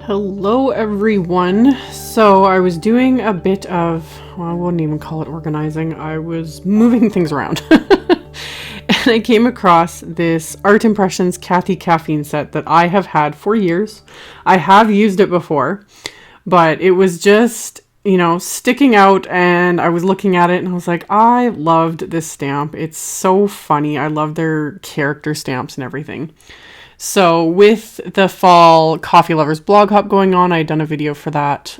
Hello everyone. So I was doing a bit of, well, I wouldn't even call it organizing. I was moving things around. And I came across this Art Impressions Cathy Caffeine set that I have had for years. I have used it before, but it was just, you know, sticking out, and I was looking at it and I was like, I loved this stamp. It's so funny. I love their character stamps and everything. So with the fall coffee lovers blog hop going on, I had done a video for that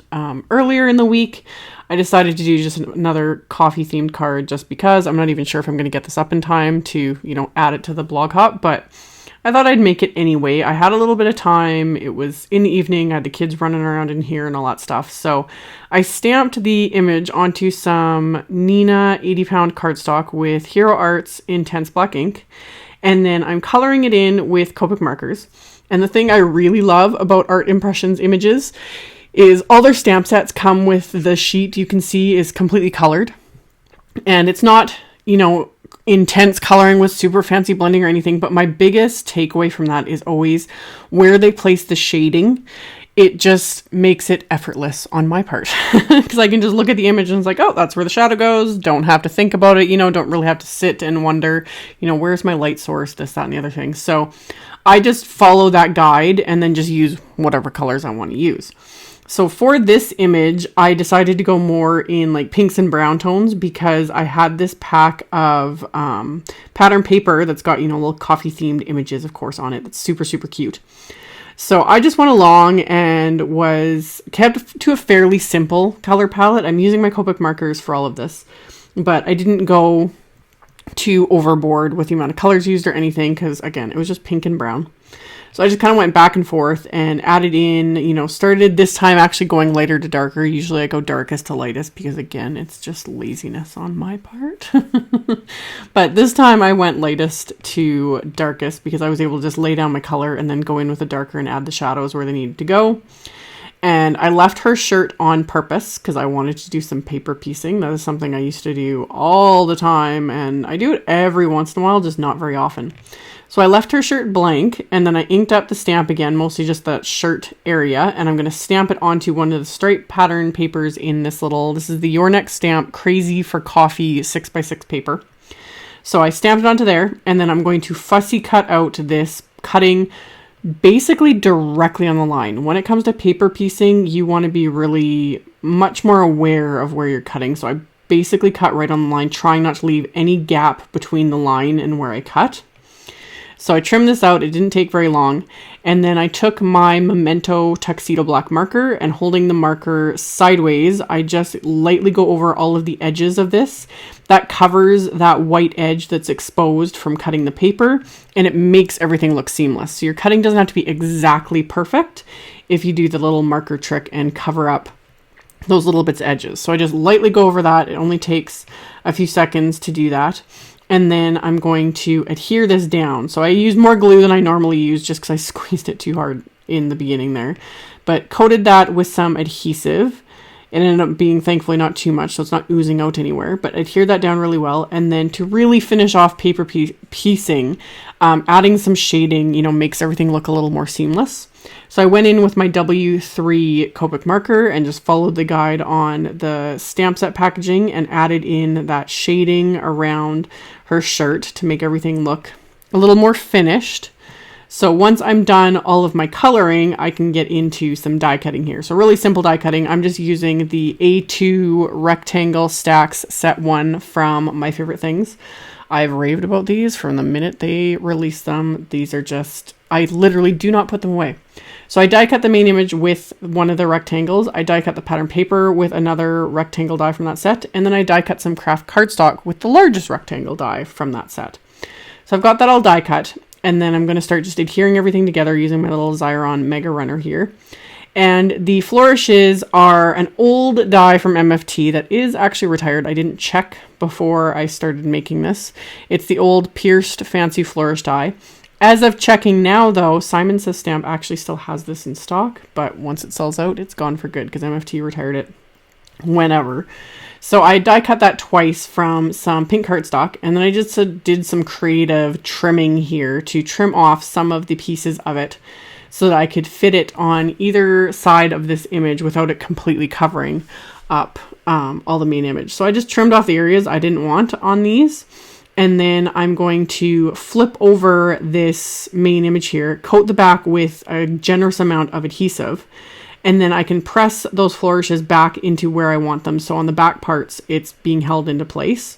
earlier in the week. I decided to do just another coffee themed card just because I'm not even sure if I'm going to get this up in time to, you know, add it to the blog hop, but I thought I'd make it anyway. I had a little bit of time. It was in the evening. I had the kids running around in here and all that stuff. So I stamped the image onto some Neenah 80-pound cardstock with Hero Arts Intense Black ink. And then I'm coloring it in with Copic Markers. And the thing I really love about Art Impressions images is all their stamp sets come with the sheet you can see is completely colored. And it's not, you know, intense coloring with super fancy blending or anything. But my biggest takeaway from that is always where they place the shading. It just makes it effortless on my part because I can just look at the image and it's like, oh, that's where the shadow goes. Don't have to think about it. You know, don't really have to sit and wonder, you know, where's my light source, this, that, and the other thing. So I just follow that guide and then just use whatever colors I want to use. So for this image, I decided to go more in like pinks and brown tones because I had this pack of pattern paper that's got, you know, little coffee themed images, of course, on it. That's super, super cute. So I just went along and was kept to a fairly simple color palette. I'm using my Copic markers for all of this, but I didn't go too overboard with the amount of colors used or anything because, again, it was just pink and brown. So I just kind of went back and forth and added in, you know, started this time actually going lighter to darker. Usually I go darkest to lightest because, again, it's just laziness on my part. But this time I went lightest to darkest because I was able to just lay down my color and then go in with a darker and add the shadows where they needed to go. And I left her shirt on purpose because I wanted to do some paper piecing. That is something I used to do all the time, and I do it every once in a while, just not very often. So I left her shirt blank, and then I inked up the stamp again, mostly just that shirt area, and I'm going to stamp it onto one of the stripe pattern papers in this is the Your Next Stamp Crazy for Coffee 6x6 paper. So I stamped it onto there, and then I'm going to fussy cut out this cutting basically directly on the line. When it comes to paper piecing, you want to be really much more aware of where you're cutting. So I basically cut right on the line, trying not to leave any gap between the line and where I cut. So I trimmed this out. It didn't take very long. And then I took my Memento Tuxedo black marker and holding the marker sideways, I just lightly go over all of the edges of this. That covers that white edge that's exposed from cutting the paper, and it makes everything look seamless. So your cutting doesn't have to be exactly perfect if you do the little marker trick and cover up those little bits of edges. So I just lightly go over that. It only takes a few seconds to do that. And then I'm going to adhere this down. So I use more glue than I normally use just because I squeezed it too hard in the beginning there. But coated that with some adhesive. It ended up being, thankfully, not too much, so it's not oozing out anywhere. But adhere that down really well. And then to really finish off paper piecing, adding some shading, you know, makes everything look a little more seamless. So I went in with my W3 Copic marker and just followed the guide on the stamp set packaging and added in that shading around her shirt to make everything look a little more finished. So once I'm done all of my coloring, I can get into some die cutting here. So really simple die cutting. I'm just using the A2 rectangle STAX set 1 from My Favorite Things. I've raved about these from the minute they released them. These are just, I literally do not put them away. So I die cut the main image with one of the rectangles. I die cut the pattern paper with another rectangle die from that set. And then I die cut some Kraft cardstock with the largest rectangle die from that set. So I've got that all die cut. And then I'm going to start just adhering everything together using my little Xyron Mega Runner here. And the flourishes are an old die from MFT that is actually retired. I didn't check before I started making this. It's the old pierced fancy flourish die. As of checking now, though, Simon Says Stamp actually still has this in stock, but once it sells out, it's gone for good because MFT retired it whenever. So I die cut that twice from some pink cardstock, and then I just did some creative trimming here to trim off some of the pieces of it so that I could fit it on either side of this image without it completely covering up all the main image. So I just trimmed off the areas I didn't want on these. And then I'm going to flip over this main image here, coat the back with a generous amount of adhesive, and then I can press those flourishes back into where I want them. So on the back parts, it's being held into place.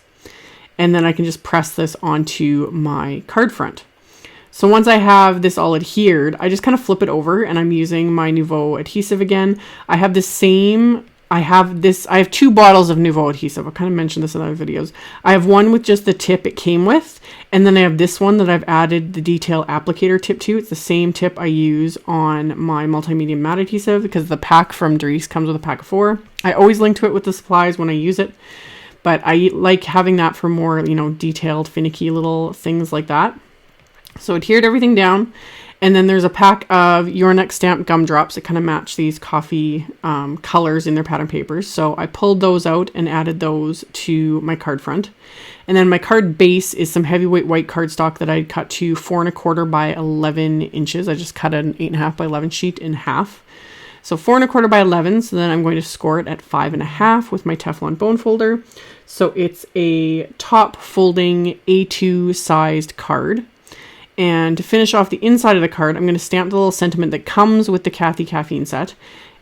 And then I can just press this onto my card front. So once I have this all adhered, I just kind of flip it over, and I'm using my Nuvo adhesive again. I have two bottles of Nuvo adhesive. I kind of mentioned this in other videos. I have one with just the tip it came with, and then I have this one that I've added the detail applicator tip to. It's the same tip I use on my multimedia matte adhesive because the pack from Darice comes with a pack of 4. I always link to it with the supplies when I use it, but I like having that for more, detailed, finicky little things like that. So adhered everything down. And then there's a pack of Your Next Stamp gumdrops that kind of match these coffee colors in their pattern papers. So I pulled those out and added those to my card front. And then my card base is some heavyweight white cardstock that I cut to 4 1/4 by 11 inches. I just cut an 8 1/2 by 11 sheet in half. So 4 1/4 by 11. So then I'm going to score it at 5 1/2 with my Teflon bone folder. So it's a top folding A2 sized card. And to finish off the inside of the card, I'm going to stamp the little sentiment that comes with the Cathy Caffeine set.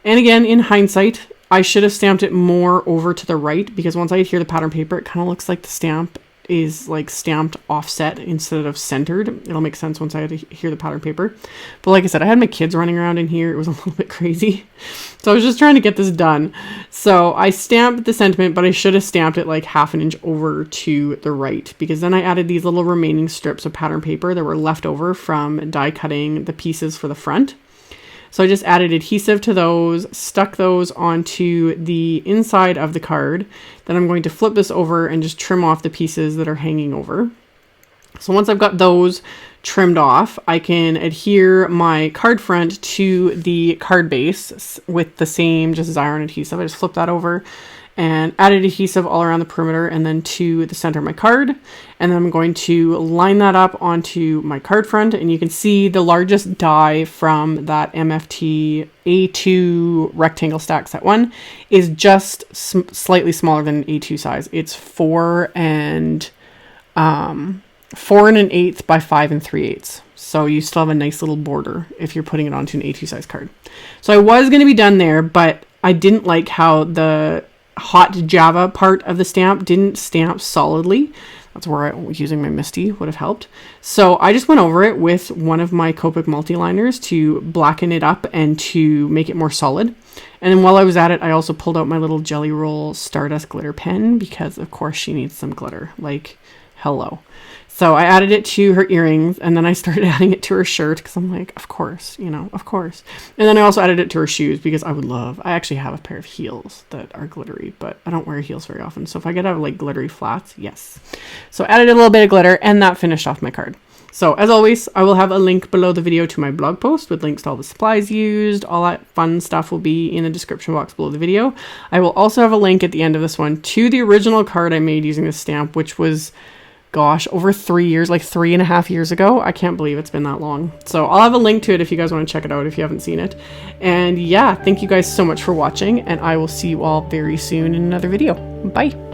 And again, in hindsight, I should have stamped it more over to the right, because once I adhere the pattern paper, it kind of looks like the stamp is like stamped offset instead of centered. It'll make sense once I adhere the pattern paper. But like I said, I had my kids running around in here. It was a little bit crazy. So I was just trying to get this done. So I stamped the sentiment, but I should have stamped it like 1/2 inch over to the right, because then I added these little remaining strips of pattern paper that were left over from die cutting the pieces for the front. So I just added adhesive to those, stuck those onto the inside of the card. Then I'm going to flip this over and just trim off the pieces that are hanging over. So once I've got those trimmed off, I can adhere my card front to the card base with the same just Xyron adhesive. I just flip that over and added adhesive all around the perimeter and then to the center of my card. And then I'm going to line that up onto my card front, and you can see the largest die from that MFT A2 rectangle stack set 1 is just slightly smaller than A2 size. It's 4 1/8 by 5 3/8. So you still have a nice little border if you're putting it onto an A2 size card. So I was going to be done there, but I didn't like how the hot Java part of the stamp didn't stamp solidly. That's where using my Misty would have helped. So I just went over it with one of my Copic Multiliners to blacken it up and to make it more solid. And then while I was at it, I also pulled out my little Jelly Roll Stardust glitter pen, because of course she needs some glitter, like hello. So I added it to her earrings, and then I started adding it to her shirt because I'm like, of course, of course. And then I also added it to her shoes because I actually have a pair of heels that are glittery, but I don't wear heels very often. So if I get out like glittery flats, yes. So I added a little bit of glitter, and that finished off my card. So as always, I will have a link below the video to my blog post with links to all the supplies used. All that fun stuff will be in the description box below the video. I will also have a link at the end of this one to the original card I made using this stamp, which was, gosh, over 3 years, like 3.5 years ago. I can't believe it's been that long. So I'll have a link to it if you guys want to check it out if you haven't seen it. And yeah, thank you guys so much for watching, and I will see you all very soon in another video. Bye.